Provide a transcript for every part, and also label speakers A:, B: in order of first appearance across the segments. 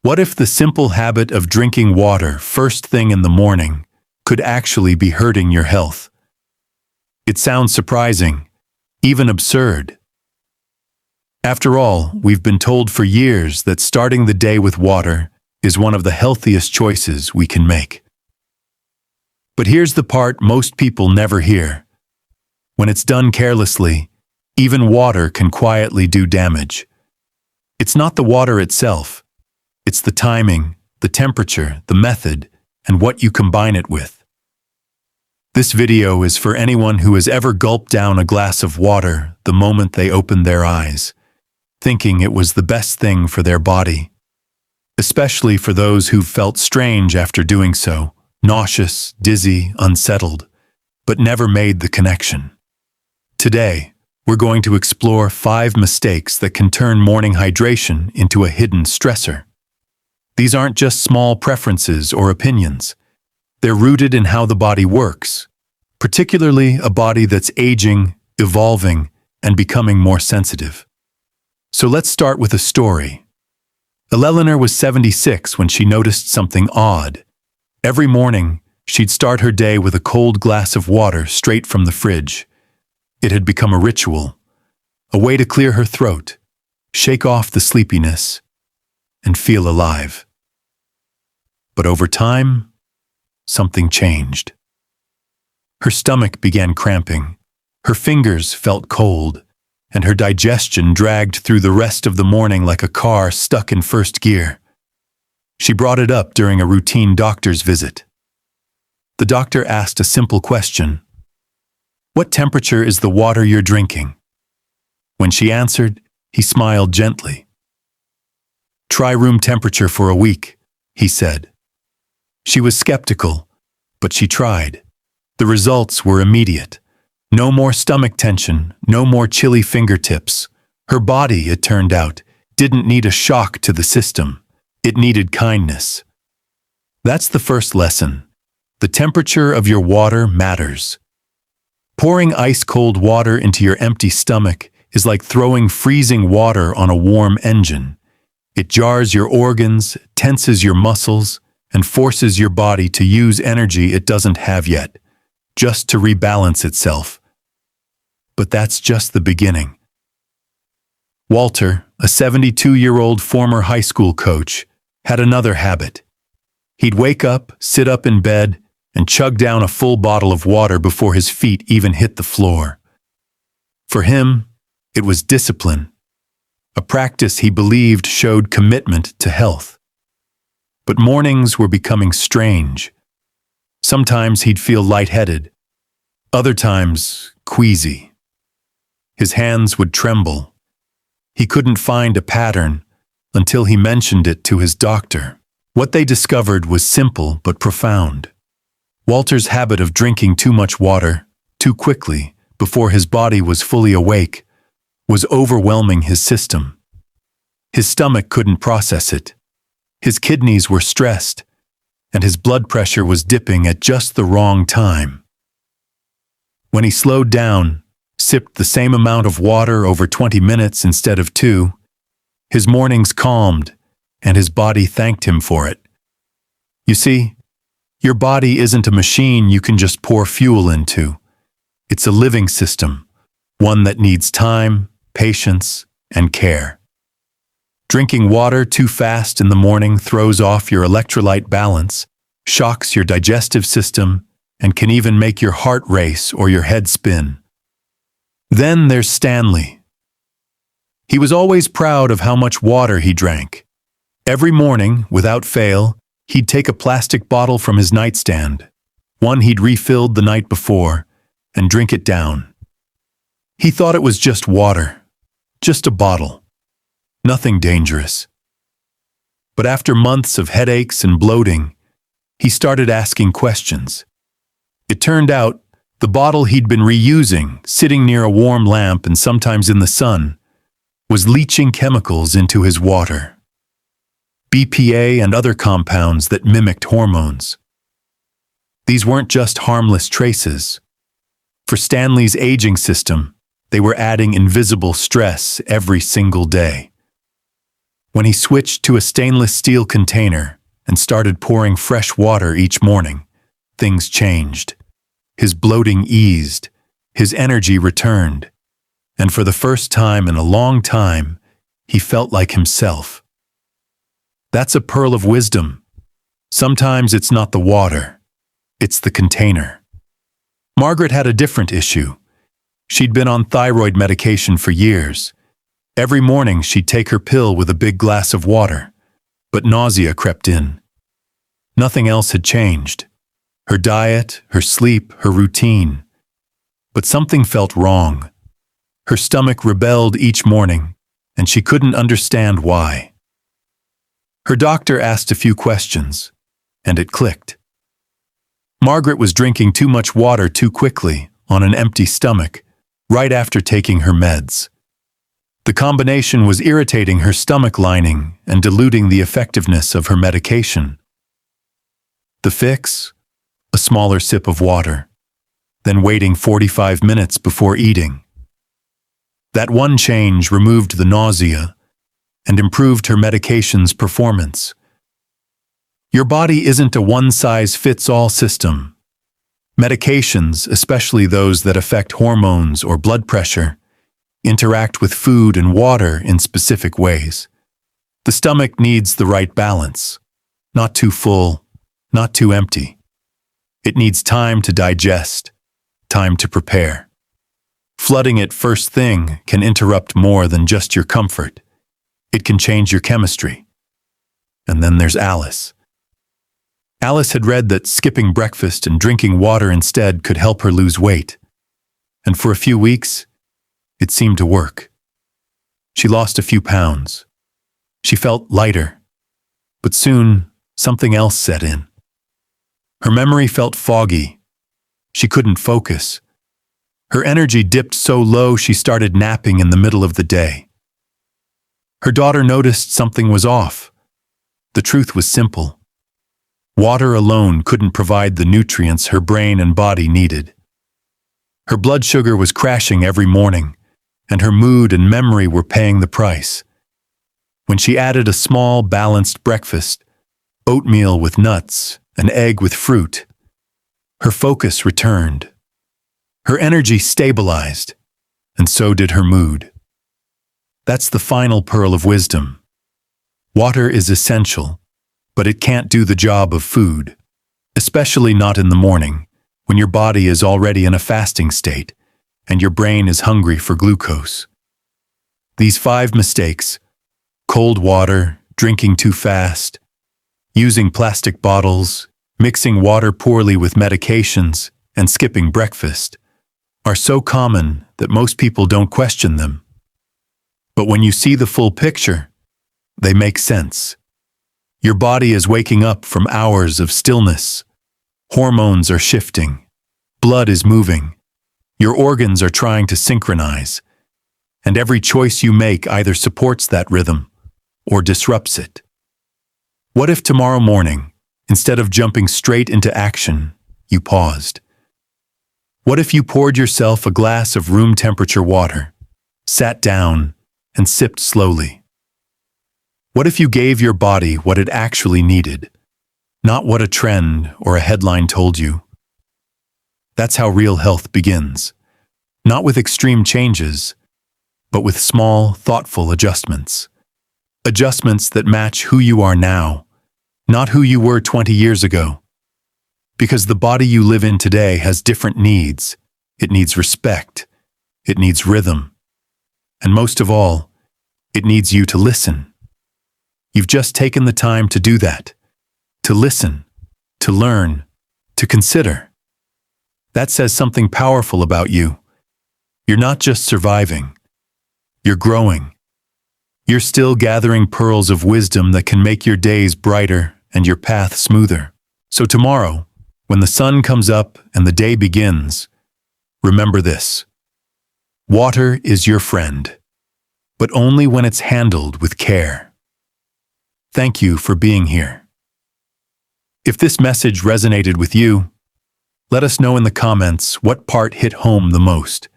A: What if the simple habit of drinking water first thing in the morning could actually be hurting your health? It sounds surprising, even absurd. After all, we've been told for years that starting the day with water is one of the healthiest choices we can make. But here's the part most people never hear. When it's done carelessly, even water can quietly do damage. It's not the water itself. It's the timing, the temperature, the method, and what you combine it with. This video is for anyone who has ever gulped down a glass of water the moment they opened their eyes, thinking it was the best thing for their body. Especially for those who've felt strange after doing so, nauseous, dizzy, unsettled, but never made the connection. Today, we're going to explore 5 mistakes that can turn morning hydration into a hidden stressor. These aren't just small preferences or opinions. They're rooted in how the body works, particularly a body that's aging, evolving, and becoming more sensitive. So let's start with a story. Eleanor was 76 when she noticed something odd. Every morning, she'd start her day with a cold glass of water straight from the fridge. It had become a ritual, a way to clear her throat, shake off the sleepiness, and feel alive. But over time, something changed. Her stomach began cramping, her fingers felt cold, and her digestion dragged through the rest of the morning like a car stuck in first gear. She brought it up during a routine doctor's visit. The doctor asked a simple question: "What temperature is the water you're drinking?" When she answered, he smiled gently. "Try room temperature for a week," he said. She was skeptical, but she tried. The results were immediate. No more stomach tension, no more chilly fingertips. Her body, it turned out, didn't need a shock to the system. It needed kindness. That's the first lesson. The temperature of your water matters. Pouring ice-cold water into your empty stomach is like throwing freezing water on a warm engine. It jars your organs, tenses your muscles, and forces your body to use energy it doesn't have yet, just to rebalance itself. But that's just the beginning. Walter, a 72-year-old former high school coach, had another habit. He'd wake up, sit up in bed, and chug down a full bottle of water before his feet even hit the floor. For him, it was discipline, a practice he believed showed commitment to health. But mornings were becoming strange. Sometimes he'd feel lightheaded, other times queasy. His hands would tremble. He couldn't find a pattern until he mentioned it to his doctor. What they discovered was simple but profound. Walter's habit of drinking too much water, too quickly, before his body was fully awake, was overwhelming his system. His stomach couldn't process it. His kidneys were stressed, and his blood pressure was dipping at just the wrong time. When he slowed down, sipped the same amount of water over 20 minutes instead of 2, his mornings calmed, and his body thanked him for it. You see, your body isn't a machine you can just pour fuel into. It's a living system, one that needs time, patience, and care. Drinking water too fast in the morning throws off your electrolyte balance, shocks your digestive system, and can even make your heart race or your head spin. Then there's Stanley. He was always proud of how much water he drank. Every morning, without fail, he'd take a plastic bottle from his nightstand, one he'd refilled the night before, and drink it down. He thought it was just water, just a bottle, nothing dangerous. But after months of headaches and bloating, he started asking questions. It turned out the bottle he'd been reusing, sitting near a warm lamp and sometimes in the sun, was leaching chemicals into his water. BPA and other compounds that mimicked hormones. These weren't just harmless traces. For Stanley's aging system, they were adding invisible stress every single day. When he switched to a stainless steel container and started pouring fresh water each morning, things changed. His bloating eased, his energy returned, and for the first time in a long time, he felt like himself. That's a pearl of wisdom. Sometimes it's not the water, it's the container. Margaret had a different issue. She'd been on thyroid medication for years. Every morning she'd take her pill with a big glass of water, but nausea crept in. Nothing else had changed. Her diet, her sleep, her routine. But something felt wrong. Her stomach rebelled each morning, and she couldn't understand why. Her doctor asked a few questions, and it clicked. Margaret was drinking too much water too quickly, on an empty stomach, right after taking her meds. The combination was irritating her stomach lining and diluting the effectiveness of her medication. The fix? A smaller sip of water, then waiting 45 minutes before eating. That one change removed the nausea and improved her medication's performance. Your body isn't a one-size-fits-all system. Medications, especially those that affect hormones or blood pressure, interact with food and water in specific ways. The stomach needs the right balance, not too full, not too empty. It needs time to digest, time to prepare. Flooding it first thing can interrupt more than just your comfort. It can change your chemistry. And then there's Alice. Alice had read that skipping breakfast and drinking water instead could help her lose weight. And for a few weeks, it seemed to work. She lost a few pounds. She felt lighter. But soon, something else set in. Her memory felt foggy. She couldn't focus. Her energy dipped so low she started napping in the middle of the day. Her daughter noticed something was off. The truth was simple. Water alone couldn't provide the nutrients her brain and body needed. Her blood sugar was crashing every morning, and her mood and memory were paying the price. When she added a small, balanced breakfast, oatmeal with nuts, an egg with fruit, her focus returned. Her energy stabilized, and so did her mood. That's the final pearl of wisdom. Water is essential, but it can't do the job of food, especially not in the morning, when your body is already in a fasting state and your brain is hungry for glucose. These 5 mistakes, cold water, drinking too fast, using plastic bottles, mixing water poorly with medications, and skipping breakfast, are so common that most people don't question them. But when you see the full picture, they make sense. Your body is waking up from hours of stillness. Hormones are shifting. Blood is moving. Your organs are trying to synchronize. And every choice you make either supports that rhythm or disrupts it. What if tomorrow morning, instead of jumping straight into action, you paused? What if you poured yourself a glass of room temperature water, sat down, and sipped slowly? What if you gave your body what it actually needed, not what a trend or a headline told you? That's how real health begins, not with extreme changes, but with small, thoughtful adjustments. Adjustments that match who you are now, not who you were 20 years ago. Because the body you live in today has different needs. It needs respect. It needs rhythm. And most of all, it needs you to listen. You've just taken the time to do that. To listen, to learn, to consider. That says something powerful about you. You're not just surviving. You're growing. You're still gathering pearls of wisdom that can make your days brighter and your path smoother. So tomorrow, when the sun comes up and the day begins, remember this. Water is your friend, but only when it's handled with care. Thank you for being here. If this message resonated with you, let us know in the comments what part hit home the most.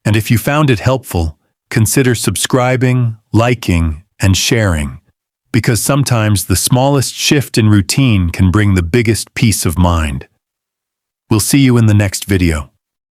A: And if you found it helpful, consider subscribing, liking, and sharing because sometimes the smallest shift in routine can bring the biggest peace of mind. We'll see you in the next video.